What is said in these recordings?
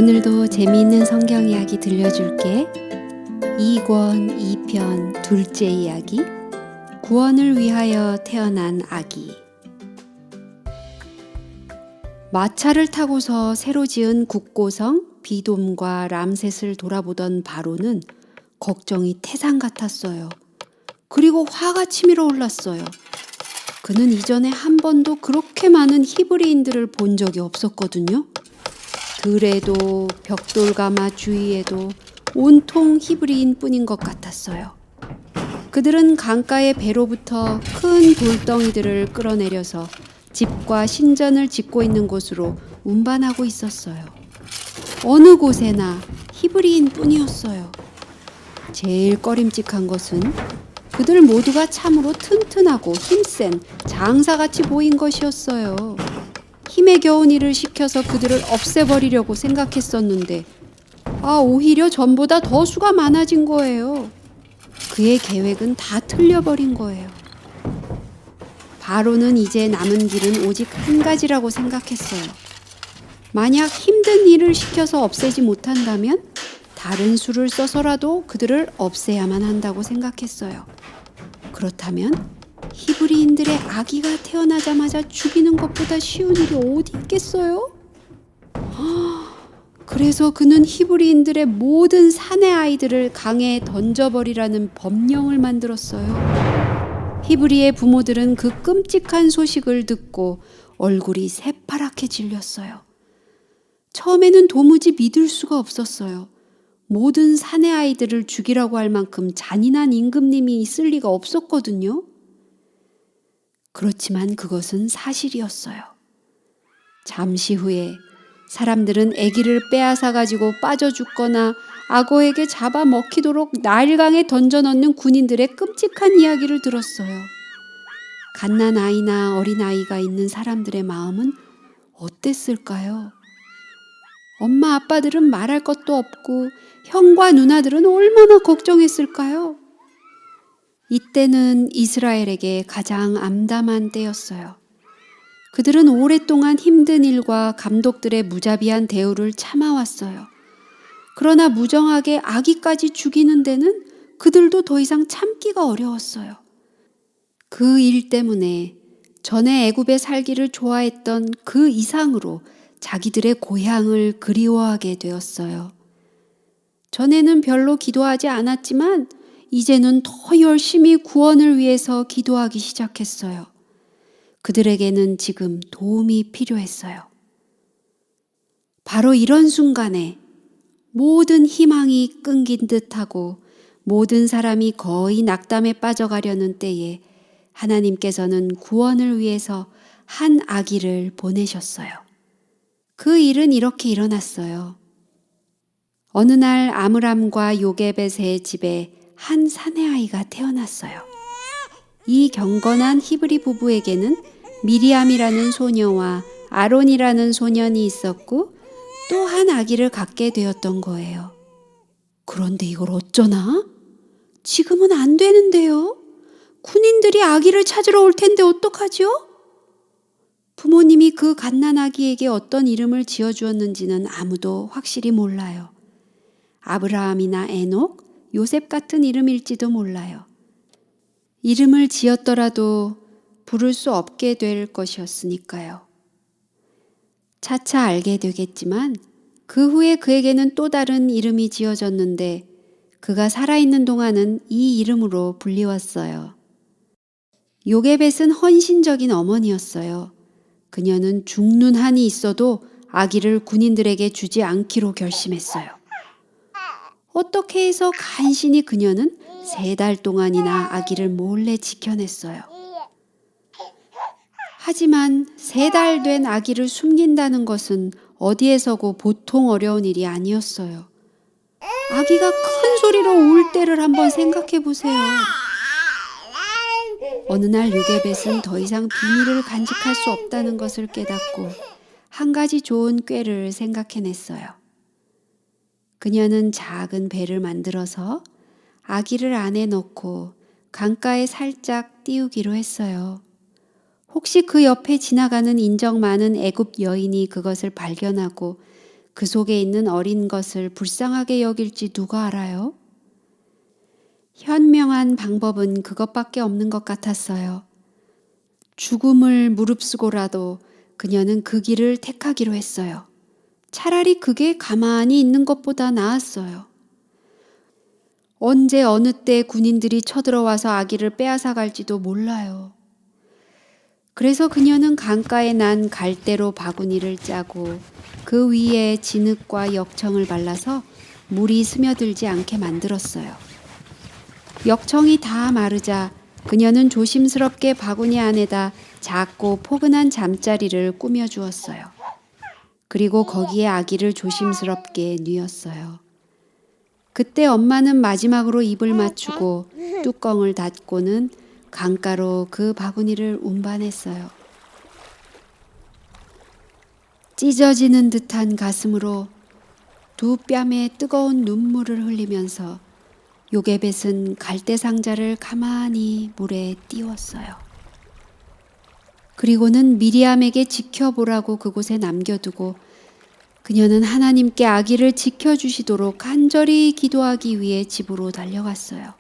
오늘도 재미있는 성경 이야기 들려줄게. 2권 2편 둘째 이야기, 구원을 위하여 태어난 아기. 마차를 타고서 새로 지은 국고성 비돔과 람셋을 돌아보던 바로는 걱정이 태산 같았어요. 그리고 화가 치밀어 올랐어요. 그는 이전에 한 번도 그렇게 많은 히브리인들을 본 적이 없었거든요. 들에도 벽돌가마 주위에도 온통 히브리인 뿐인 것 같았어요. 그들은 강가의 배로부터 큰 돌덩이들을 끌어내려서 집과 신전을 짓고 있는 곳으로 운반하고 있었어요. 어느 곳에나 히브리인 뿐이었어요. 제일 꺼림칙한 것은 그들 모두가 참으로 튼튼하고 힘센 장사같이 보인 것이었어요. 힘에 겨운 일을 시켜서 그들을 없애버리려고 생각했었는데 오히려 전보다 더 수가 많아진 거예요. 그의 계획은 다 틀려버린 거예요. 바로는 이제 남은 길은 오직 한 가지라고 생각했어요. 만약 힘든 일을 시켜서 없애지 못한다면 다른 수를 써서라도 그들을 없애야만 한다고 생각했어요. 그렇다면 히브리인들의 아기가 태어나자마자 죽이는 것보다 쉬운 일이 어디 있겠어요? 그래서 그는 히브리인들의 모든 사내 아이들을 강에 던져버리라는 법령을 만들었어요. 히브리의 부모들은 그 끔찍한 소식을 듣고 얼굴이 새파랗게 질렸어요. 처음에는 도무지 믿을 수가 없었어요. 모든 사내 아이들을 죽이라고 할 만큼 잔인한 임금님이 있을 리가 없었거든요. 그렇지만 그것은 사실이었어요. 잠시 후에 사람들은 아기를 빼앗아 가지고 빠져 죽거나 악어에게 잡아 먹히도록 나일강에 던져 넣는 군인들의 끔찍한 이야기를 들었어요. 갓난아이나 어린아이가 있는 사람들의 마음은 어땠을까요? 엄마 아빠들은 말할 것도 없고 형과 누나들은 얼마나 걱정했을까요? 이때는 이스라엘에게 가장 암담한 때였어요. 그들은 오랫동안 힘든 일과 감독들의 무자비한 대우를 참아왔어요. 그러나 무정하게 아기까지 죽이는 데는 그들도 더 이상 참기가 어려웠어요. 그 일 때문에 전에 애굽에 살기를 좋아했던 그 이상으로 자기들의 고향을 그리워하게 되었어요. 전에는 별로 기도하지 않았지만 이제는 더 열심히 구원을 위해서 기도하기 시작했어요. 그들에게는 지금 도움이 필요했어요. 바로 이런 순간에 모든 희망이 끊긴 듯하고 모든 사람이 거의 낙담에 빠져가려는 때에 하나님께서는 구원을 위해서 한 아기를 보내셨어요. 그 일은 이렇게 일어났어요. 어느 날 아므람과 요게벳의 집에 한 사내아이가 태어났어요. 이 경건한 히브리 부부에게는 미리암이라는 소녀와 아론이라는 소년이 있었고 또 한 아기를 갖게 되었던 거예요. 그런데 이걸 어쩌나? 지금은 안 되는데요. 군인들이 아기를 찾으러 올 텐데 어떡하죠? 부모님이 그 갓난아기에게 어떤 이름을 지어주었는지는 아무도 확실히 몰라요. 아브라함이나 에녹, 요셉 같은 이름일지도 몰라요. 이름을 지었더라도 부를 수 없게 될 것이었으니까요. 차차 알게 되겠지만 그 후에 그에게는 또 다른 이름이 지어졌는데 그가 살아있는 동안은 이 이름으로 불리웠어요. 요게벳은 헌신적인 어머니였어요. 그녀는 죽는 한이 있어도 아기를 군인들에게 주지 않기로 결심했어요. 어떻게 해서 간신히 그녀는 3달 동안이나 아기를 몰래 지켜냈어요. 하지만 3달 된 아기를 숨긴다는 것은 어디에서고 보통 어려운 일이 아니었어요. 아기가 큰 소리로 울 때를 한번 생각해 보세요. 어느 날 요게벳은 더 이상 비밀을 간직할 수 없다는 것을 깨닫고 한 가지 좋은 꾀를 생각해냈어요. 그녀는 작은 배를 만들어서 아기를 안에 넣고 강가에 살짝 띄우기로 했어요. 혹시 그 옆에 지나가는 인정 많은 애굽 여인이 그것을 발견하고 그 속에 있는 어린 것을 불쌍하게 여길지 누가 알아요? 현명한 방법은 그것밖에 없는 것 같았어요. 죽음을 무릅쓰고라도 그녀는 그 길을 택하기로 했어요. 차라리 그게 가만히 있는 것보다 나았어요. 언제 어느 때 군인들이 쳐들어와서 아기를 빼앗아 갈지도 몰라요. 그래서 그녀는 강가에 난 갈대로 바구니를 짜고 그 위에 진흙과 역청을 발라서 물이 스며들지 않게 만들었어요. 역청이 다 마르자 그녀는 조심스럽게 바구니 안에다 작고 포근한 잠자리를 꾸며주었어요. 그리고 거기에 아기를 조심스럽게 뉘었어요. 그때 엄마는 마지막으로 입을 맞추고 뚜껑을 닫고는 강가로 그 바구니를 운반했어요. 찢어지는 듯한 가슴으로 두 뺨에 뜨거운 눈물을 흘리면서 요게벳은 갈대 상자를 가만히 물에 띄웠어요. 그리고는 미리암에게 지켜보라고 그곳에 남겨두고 그녀는 하나님께 아기를 지켜주시도록 간절히 기도하기 위해 집으로 달려갔어요.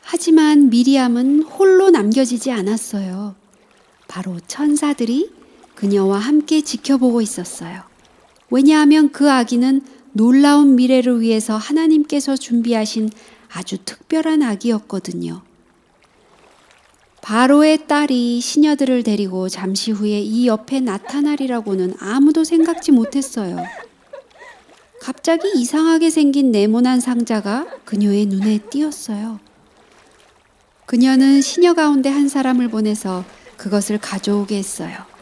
하지만 미리암은 홀로 남겨지지 않았어요. 바로 천사들이 그녀와 함께 지켜보고 있었어요. 왜냐하면 그 아기는 놀라운 미래를 위해서 하나님께서 준비하신 아주 특별한 아기였거든요. 바로의 딸이 시녀들을 데리고 잠시 후에 이 옆에 나타나리라고는 아무도 생각지 못했어요. 갑자기 이상하게 생긴 네모난 상자가 그녀의 눈에 띄었어요. 그녀는 시녀 가운데 한 사람을 보내서 그것을 가져오게 했어요.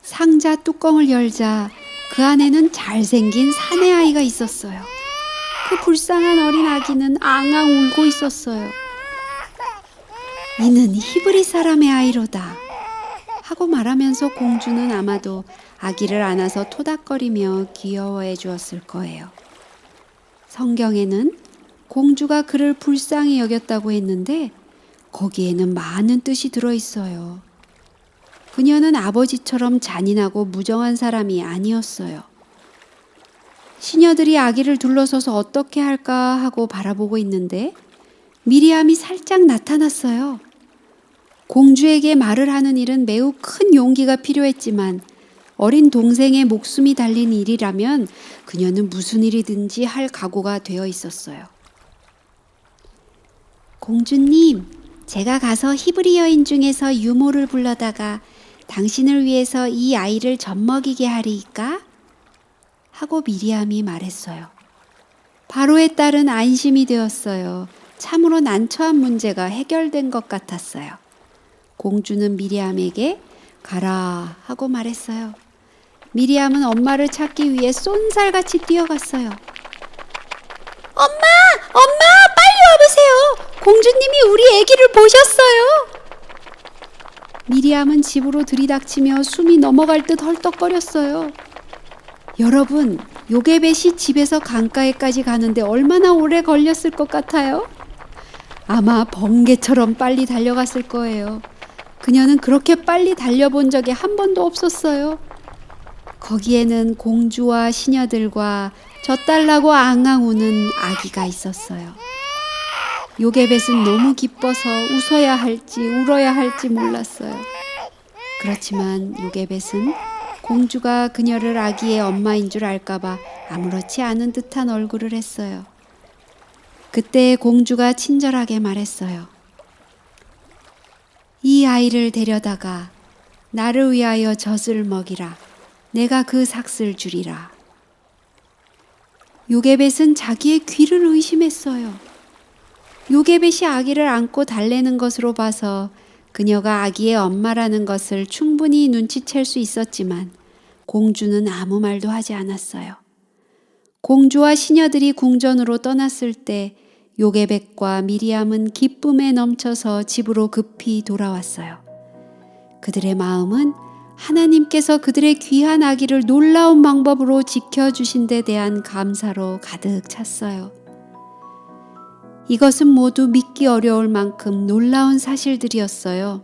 상자 뚜껑을 열자 그 안에는 잘생긴 사내 아이가 있었어요. 그 불쌍한 어린 아기는 앙앙 울고 있었어요. 이는 히브리 사람의 아이로다 하고 말하면서 공주는 아마도 아기를 안아서 토닥거리며 귀여워해 주었을 거예요. 성경에는 공주가 그를 불쌍히 여겼다고 했는데 거기에는 많은 뜻이 들어있어요. 그녀는 아버지처럼 잔인하고 무정한 사람이 아니었어요. 시녀들이 아기를 둘러서서 어떻게 할까 하고 바라보고 있는데 미리암이 살짝 나타났어요. 공주에게 말을 하는 일은 매우 큰 용기가 필요했지만 어린 동생의 목숨이 달린 일이라면 그녀는 무슨 일이든지 할 각오가 되어 있었어요. 공주님, 제가 가서 히브리 여인 중에서 유모를 불러다가 당신을 위해서 이 아이를 젖먹이게 하리이까? 하고 미리암이 말했어요. 바로의 딸은 안심이 되었어요. 참으로 난처한 문제가 해결된 것 같았어요. 공주는 미리암에게 가라 하고 말했어요. 미리암은 엄마를 찾기 위해 쏜살같이 뛰어갔어요. 엄마! 빨리 와보세요! 공주님이 우리 아기를 보셨어요! 미리암은 집으로 들이닥치며 숨이 넘어갈 듯 헐떡거렸어요. 여러분, 요게벳이 집에서 강가에까지 가는데 얼마나 오래 걸렸을 것 같아요? 아마 번개처럼 빨리 달려갔을 거예요. 그녀는 그렇게 빨리 달려본 적이 한 번도 없었어요. 거기에는 공주와 시녀들과 젖달라고 앙앙 우는 아기가 있었어요. 요게벳은 너무 기뻐서 웃어야 할지 울어야 할지 몰랐어요. 그렇지만 요게벳은 공주가 그녀를 아기의 엄마인 줄 알까봐 아무렇지 않은 듯한 얼굴을 했어요. 그때 공주가 친절하게 말했어요. 이 아이를 데려다가 나를 위하여 젖을 먹이라. 내가 그 삭을 주리라. 요게벳은 자기의 귀를 의심했어요. 요게벳이 아기를 안고 달래는 것으로 봐서 그녀가 아기의 엄마라는 것을 충분히 눈치챌 수 있었지만 공주는 아무 말도 하지 않았어요. 공주와 시녀들이 궁전으로 떠났을 때 요게벳과 미리암은 기쁨에 넘쳐서 집으로 급히 돌아왔어요. 그들의 마음은 하나님께서 그들의 귀한 아기를 놀라운 방법으로 지켜주신 데 대한 감사로 가득 찼어요. 이것은 모두 믿기 어려울 만큼 놀라운 사실들이었어요.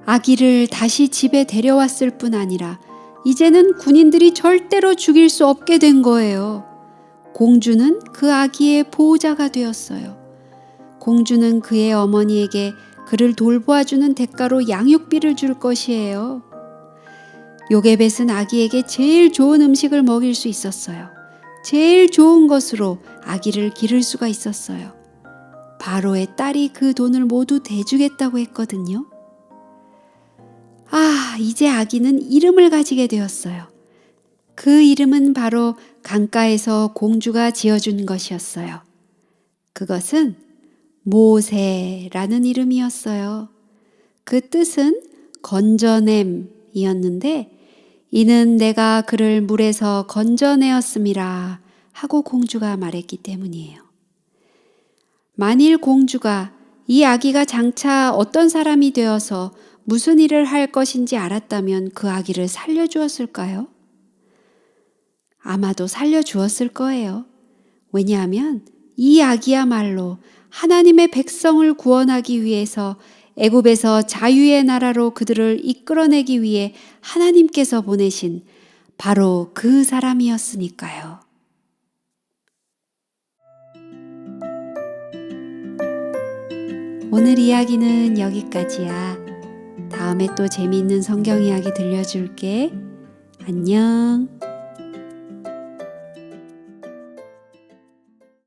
아기를 다시 집에 데려왔을 뿐 아니라 이제는 군인들이 절대로 죽일 수 없게 된 거예요. 공주는 그 아기의 보호자가 되었어요. 공주는 그의 어머니에게 그를 돌보아주는 대가로 양육비를 줄 것이에요. 요게벳은 아기에게 제일 좋은 음식을 먹일 수 있었어요. 제일 좋은 것으로 아기를 기를 수가 있었어요. 바로의 딸이 그 돈을 모두 대주겠다고 했거든요. 이제 아기는 이름을 가지게 되었어요. 그 이름은 바로 강가에서 공주가 지어준 것이었어요. 그것은 모세라는 이름이었어요. 그 뜻은 건져냄이었는데 이는 내가 그를 물에서 건져내었음이라 하고 공주가 말했기 때문이에요. 만일 공주가 이 아기가 장차 어떤 사람이 되어서 무슨 일을 할 것인지 알았다면 그 아기를 살려주었을까요? 아마도 살려주었을 거예요. 왜냐하면 이 아기야말로 하나님의 백성을 구원하기 위해서 애굽에서 자유의 나라로 그들을 이끌어내기 위해 하나님께서 보내신 바로 그 사람이었으니까요. 오늘 이야기는 여기까지야. 다음에 또 재미있는 성경 이야기 들려줄게. 안녕.